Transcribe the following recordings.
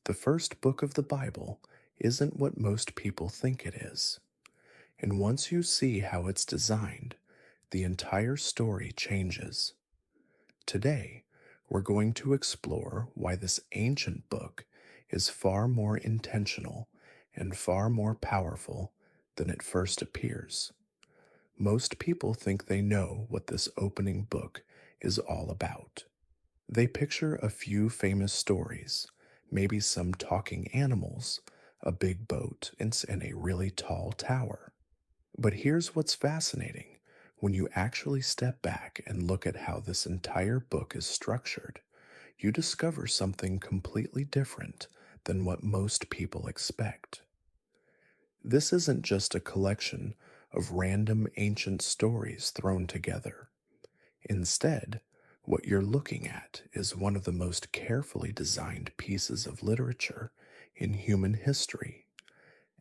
The first book of the Bible isn't what most people think it is. And once you see how it's designed, the entire story changes. Today, we're going to explore why this ancient book is far more intentional and far more powerful than it first appears. Most people think they know what this opening book is all about. They picture a few famous stories, maybe some talking animals, a big boat, and a really tall tower. But here's what's fascinating. When you actually step back and look at how this entire book is structured, you discover something completely different than what most people expect. This isn't just a collection of random ancient stories thrown together. Instead, what you're looking at is one of the most carefully designed pieces of literature in human history,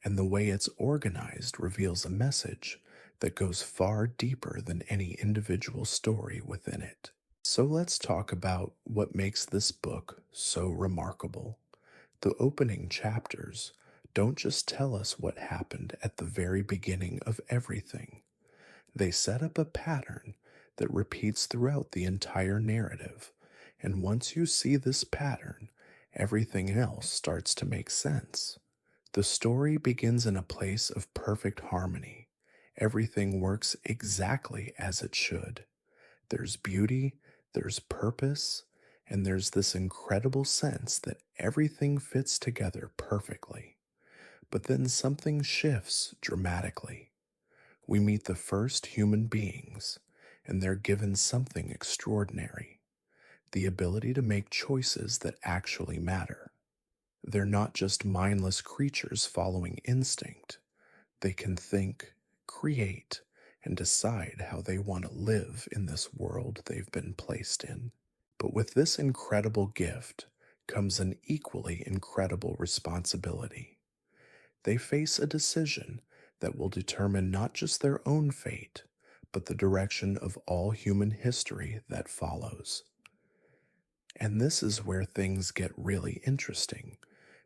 and the way it's organized reveals a message that goes far deeper than any individual story within it. So let's talk about what makes this book so remarkable. The opening chapters don't just tell us what happened at the very beginning of everything. They set up a pattern that repeats throughout the entire narrative, and once you see this pattern, everything else starts to make sense. The story begins in a place of perfect harmony. Everything works exactly as it should. There's beauty, there's purpose, and there's this incredible sense that everything fits together perfectly. But then something shifts dramatically. We meet the first human beings, and they're given something extraordinary: the ability to make choices that actually matter. They're not just mindless creatures following instinct. They can think, create, and decide how they want to live in this world they've been placed in. But with this incredible gift comes an equally incredible responsibility. They face a decision that will determine not just their own fate, but the direction of all human history that follows. And this is where things get really interesting,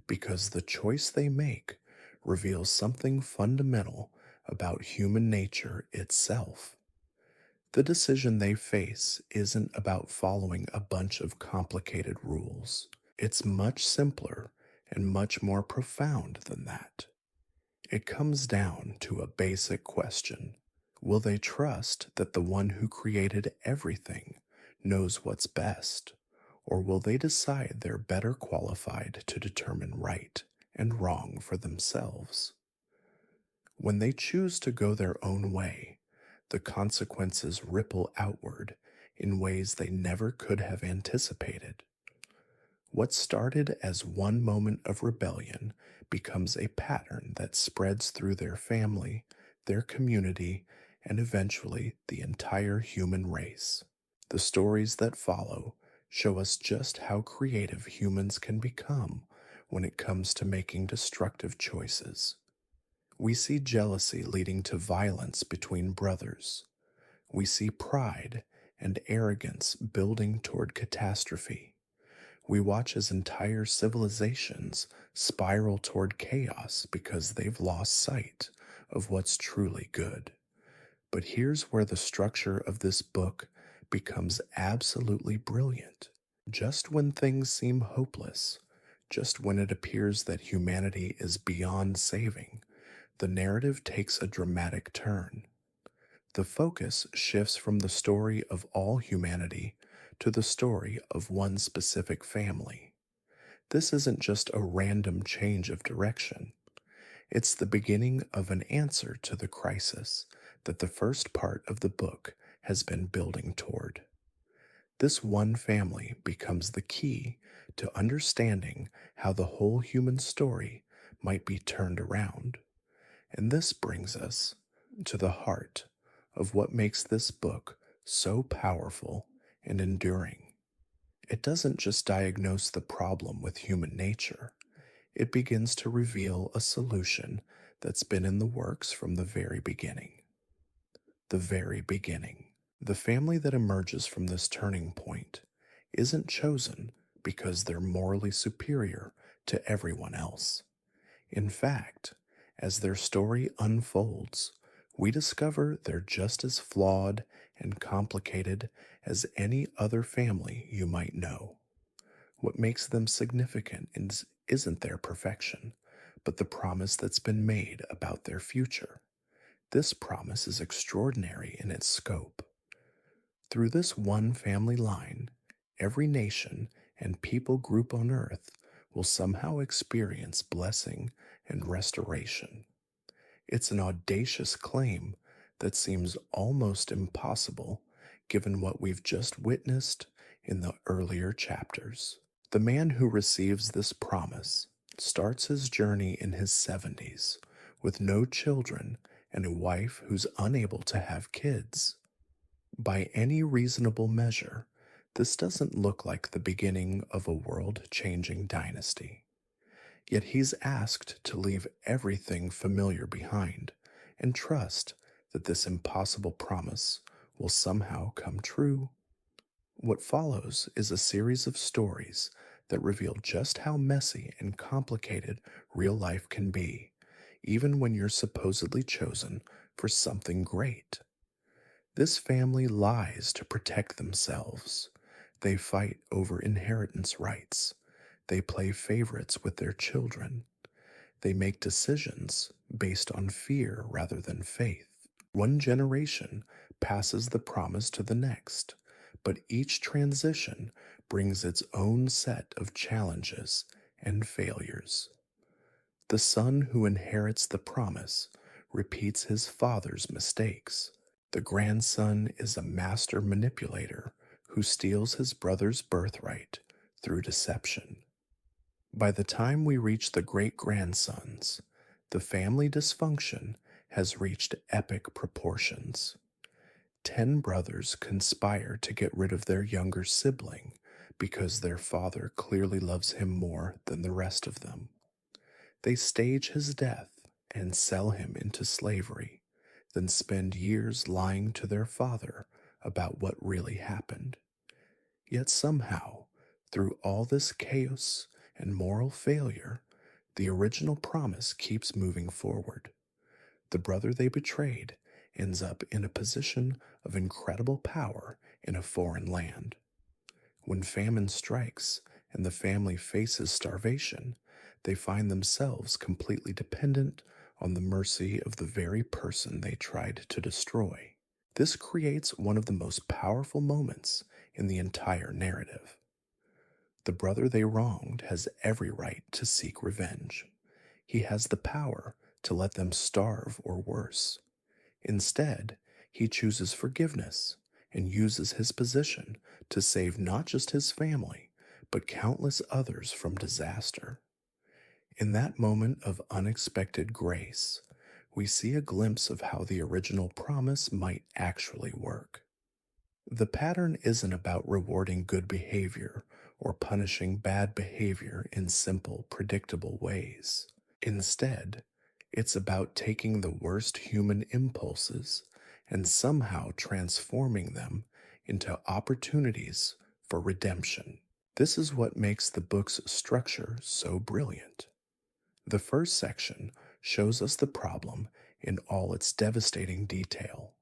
because the choice they make reveals something fundamental about human nature itself. The decision they face isn't about following a bunch of complicated rules. It's much simpler and much more profound than that. It comes down to a basic question. Will they trust that the one who created everything knows what's best? Or will they decide they're better qualified to determine right and wrong for themselves? When they choose to go their own way, the consequences ripple outward in ways they never could have anticipated. What started as one moment of rebellion becomes a pattern that spreads through their family, their community, and eventually the entire human race. The stories that follow show us just how creative humans can become when it comes to making destructive choices. We see jealousy leading to violence between brothers. We see pride and arrogance building toward catastrophe. We watch as entire civilizations spiral toward chaos because they've lost sight of what's truly good. But here's where the structure of this book becomes absolutely brilliant. Just when things seem hopeless, just when it appears that humanity is beyond saving, the narrative takes a dramatic turn. The focus shifts from the story of all humanity to the story of one specific family. This isn't just a random change of direction. It's the beginning of an answer to the crisis that the first part of the book has been building toward. This one family becomes the key to understanding how the whole human story might be turned around. And this brings us to the heart of what makes this book so powerful and enduring. It doesn't just diagnose the problem with human nature, it begins to reveal a solution that's been in the works from the very beginning. The very beginning. The family that emerges from this turning point isn't chosen because they're morally superior to everyone else. In fact, as their story unfolds, we discover they're just as flawed and complicated as any other family you might know. What makes them significant isn't their perfection, but the promise that's been made about their future. This promise is extraordinary in its scope. Through this one family line, every nation and people group on earth will somehow experience blessing and restoration. It's an audacious claim that seems almost impossible given what we've just witnessed in the earlier chapters. The man who receives this promise starts his journey in his 70s with no children and a wife who's unable to have kids. By any reasonable measure, this doesn't look like the beginning of a world changing dynasty. Yet he's asked to leave everything familiar behind and trust that this impossible promise will somehow come true. What follows is a series of stories that reveal just how messy and complicated real life can be, even when you're supposedly chosen for something great. This family lies to protect themselves. They fight over inheritance rights. They play favorites with their children. They make decisions based on fear rather than faith. One generation passes the promise to the next, but each transition brings its own set of challenges and failures. The son who inherits the promise repeats his father's mistakes. The grandson is a master manipulator who steals his brother's birthright through deception. By the time we reach the great grandsons, the family dysfunction has reached epic proportions. 10 brothers conspire to get rid of their younger sibling because their father clearly loves him more than the rest of them. They stage his death and sell him into slavery, then spend years lying to their father about what really happened. Yet somehow, through all this chaos and moral failure, the original promise keeps moving forward. The brother they betrayed ends up in a position of incredible power in a foreign land. When famine strikes and the family faces starvation, they find themselves completely dependent on the mercy of the very person they tried to destroy. This creates one of the most powerful moments in the entire narrative. The brother they wronged has every right to seek revenge. He has the power to let them starve or worse. Instead, he chooses forgiveness and uses his position to save not just his family, but countless others from disaster. In that moment of unexpected grace, we see a glimpse of how the original promise might actually work. The pattern isn't about rewarding good behavior or punishing bad behavior in simple, predictable ways. Instead, it's about taking the worst human impulses and somehow transforming them into opportunities for redemption. This is what makes the book's structure so brilliant. The first section shows us the problem in all its devastating detail.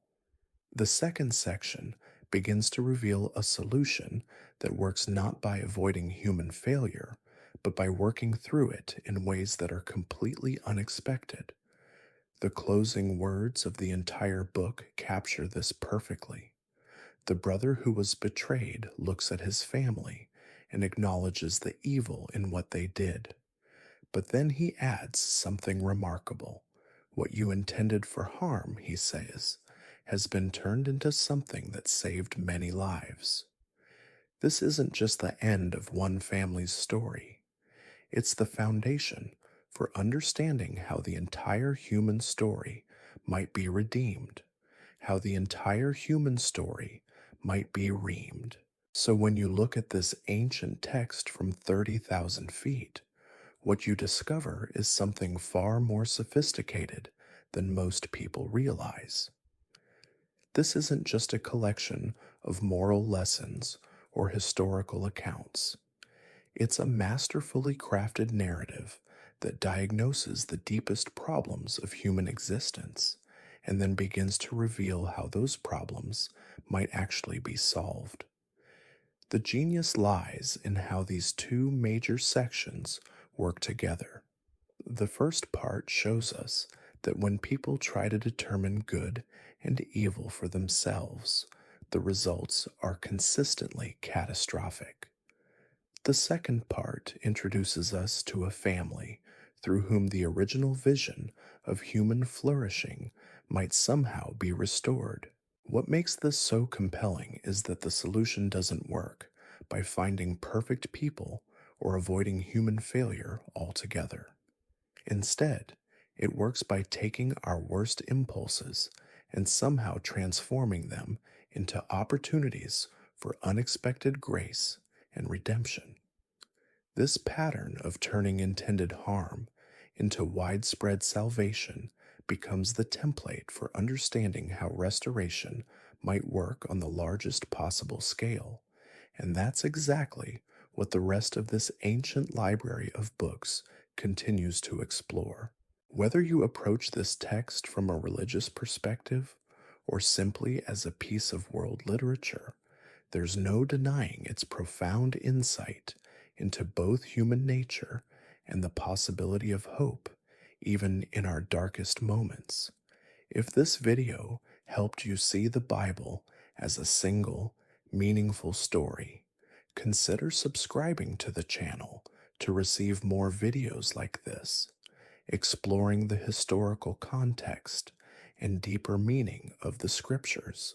The second section begins to reveal a solution that works not by avoiding human failure, but by working through it in ways that are completely unexpected. The closing words of the entire book capture this perfectly. The brother who was betrayed looks at his family and acknowledges the evil in what they did. But then he adds something remarkable. What you intended for harm, he says, has been turned into something that saved many lives. This isn't just the end of one family's story. It's the foundation for understanding how the entire human story might be redeemed, how the entire human story might be reamed. So when you look at this ancient text from 30,000 feet, what you discover is something far more sophisticated than most people realize. This isn't just a collection of moral lessons or historical accounts. It's a masterfully crafted narrative that diagnoses the deepest problems of human existence and then begins to reveal how those problems might actually be solved. The genius lies in how these two major sections work together. The first part shows us that when people try to determine good and evil for themselves, the results are consistently catastrophic. The second part introduces us to a family through whom the original vision of human flourishing might somehow be restored. What makes this so compelling is that the solution doesn't work by finding perfect people or avoiding human failure altogether. Instead, it works by taking our worst impulses and somehow transforming them into opportunities for unexpected grace and redemption. This pattern of turning intended harm into widespread salvation becomes the template for understanding how restoration might work on the largest possible scale, and that's exactly what the rest of this ancient library of books continues to explore. Whether you approach this text from a religious perspective or simply as a piece of world literature, there's no denying its profound insight into both human nature and the possibility of hope, even in our darkest moments. If this video helped you see the Bible as a single, meaningful story, consider subscribing to the channel to receive more videos like this, exploring the historical context and deeper meaning of the scriptures.